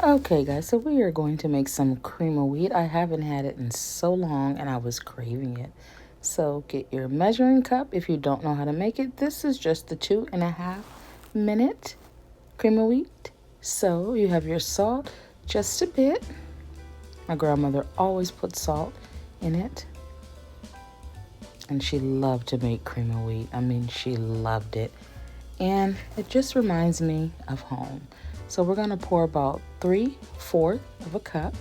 Okay, guys, so we are going to make some cream of wheat. I haven't had it in so long and I was craving it. So get your measuring cup if you don't know how to make it. This is just the 2.5 minute cream of wheat. So you have your salt, just a bit. My grandmother always put salt in it. And she loved to make cream of wheat. I mean, she loved it. And it just reminds me of home. So we're going to pour about 3/4 of a cup.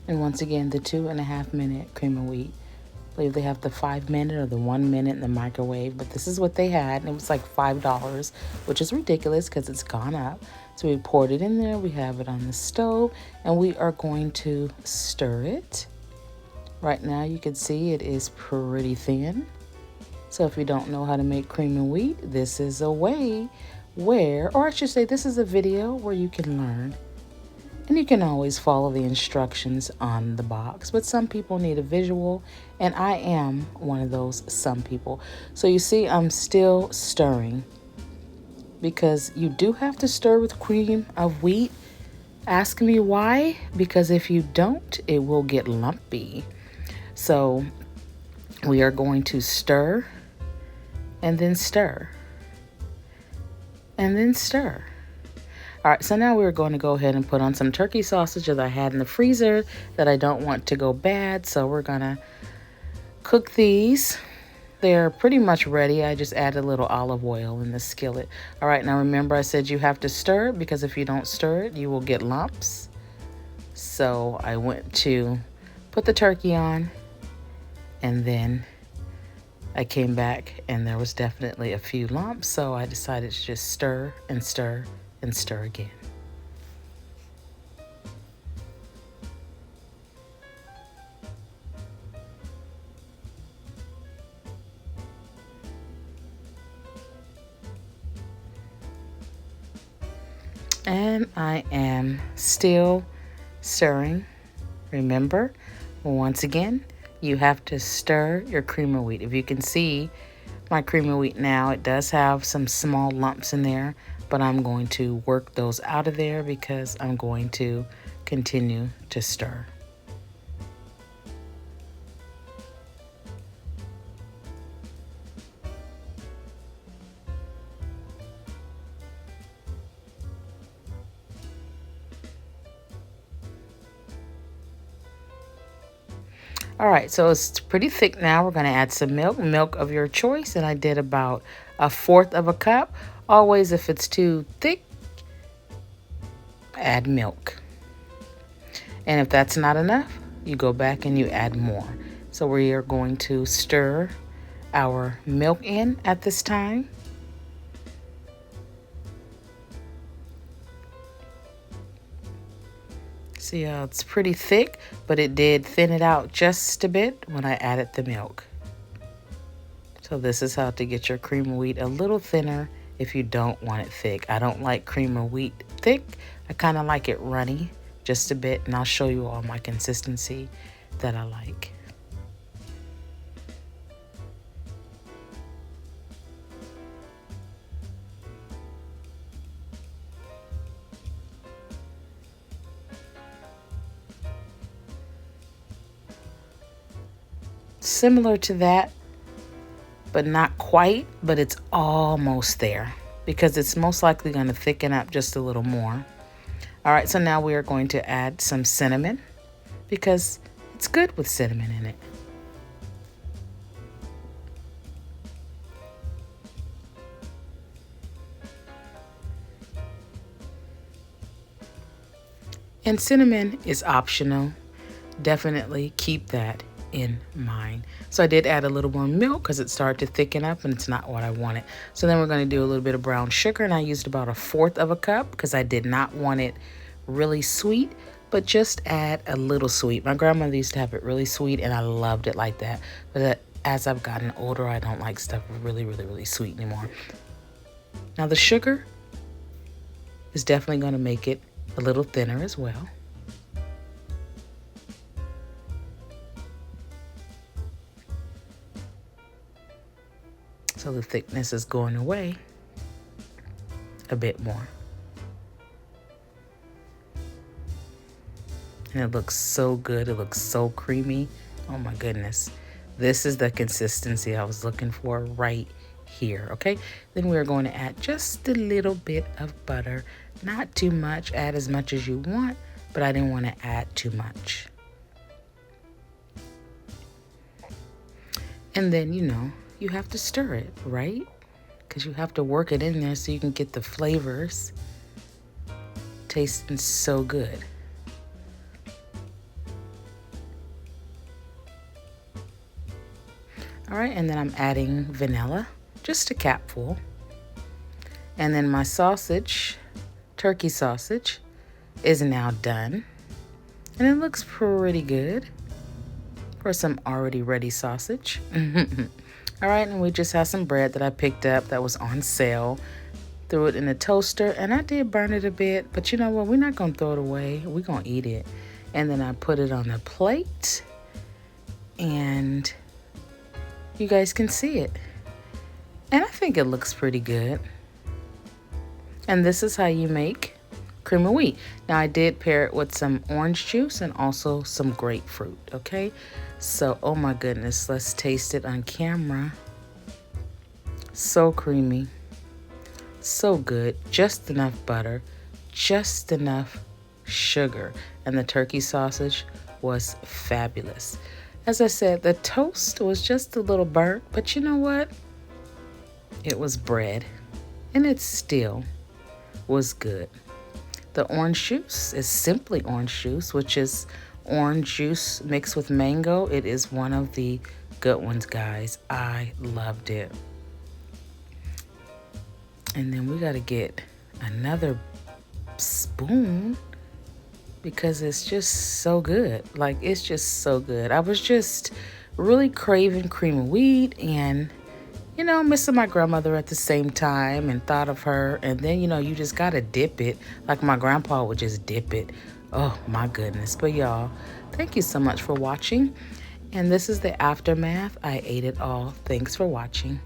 And once again, the 2.5 minute cream of wheat. I believe they have the 5 minute or the 1 minute in the microwave, but this is what they had. And it was like $5, which is ridiculous because it's gone up. So we poured it in there. We have it on the stove and we are going to stir it. Right now you can see it is pretty thin. So if you don't know how to make cream of wheat, this is a way where, or I should say, this is a video where you can learn. And you can always follow the instructions on the box. But some people need a visual, and I am one of those some people. So you see, I'm still stirring because you do have to stir with cream of wheat. Ask me why, because if you don't, it will get lumpy. So we are going to stir and then stir and then stir. All right, so now we're going to go ahead and put on some turkey sausage that I had in the freezer that I don't want to go bad. So we're going to cook these. They're pretty much ready. I just add a little olive oil in the skillet. All right, now remember I said you have to stir it because if you don't stir it, you will get lumps. So I went to put the turkey on and then I came back and there was definitely a few lumps, so I decided to just stir and stir and stir again. And I am still stirring. Remember, once again, you have to stir your cream of wheat. If you can see my cream of wheat now, it does have some small lumps in there, but I'm going to work those out of there because I'm going to continue to stir. All right, so it's pretty thick now. We're going to add some milk of your choice, and I did about 1/4 of a cup. Always, if it's too thick, add milk. And if that's not enough, you go back and you add more. So we are going to stir our milk in at this time. See how it's pretty thick, but it did thin it out just a bit when I added the milk. So this is how to get your cream of wheat a little thinner if you don't want it thick. I don't like cream of wheat thick. I kind of like it runny just a bit, and I'll show you all my consistency that I like. Similar to that, but not quite, but it's almost there because it's most likely going to thicken up just a little more. All right, so now we are going to add some cinnamon because it's good with cinnamon in it. And cinnamon is optional. Definitely keep that in mind. So I did add a little more milk because it started to thicken up and it's not what I wanted. So then we're going to do a little bit of brown sugar, and I used about 1/4 of a cup because I did not want it really sweet, but just add a little sweet. My grandmother used to have it really sweet and I loved it like that. But as I've gotten older, I don't like stuff really sweet anymore. Now the sugar is definitely going to make it a little thinner as well. So the thickness is going away. a bit more. And it looks so good. It looks so creamy. Oh my goodness. This is the consistency I was looking for right here, okay? Then we're going to add just a little bit of butter. Not too much. Add as much as you want, but I didn't want to add too much. And then, you know, you have to stir it, right? Because you have to work it in there so you can get the flavors. Tasting so good. All right, and then I'm adding vanilla, just a capful. And then my sausage, turkey sausage, is now done. And it looks pretty good for some already ready sausage. All right, and we just have some bread that I picked up that was on sale. Threw it in the toaster, and I did burn it a bit, but you know what? We're not gonna throw it away. We're gonna eat it. And then I put it on a plate, and you guys can see it. And I think it looks pretty good. And this is how you make cream of wheat. Now I did pair it with some orange juice and also some grapefruit, okay? So, oh my goodness, let's taste it on camera. So creamy, so good. Just enough butter, just enough sugar. And the turkey sausage was fabulous. As I said, the toast was just a little burnt, but you know what? It was bread, and it still was good. The orange juice is simply orange juice, which is orange juice mixed with mango. It is one of the good ones, guys. I loved it. And then we got to get another spoon because it's just so good. Like, it's just so good. I was just really craving cream of wheat and, you know, missing my grandmother at the same time and thought of her. And then, you know, you just got to dip it like my grandpa would just dip it. Oh, my goodness. But, y'all, thank you so much for watching. And this is the aftermath. I ate it all. Thanks for watching.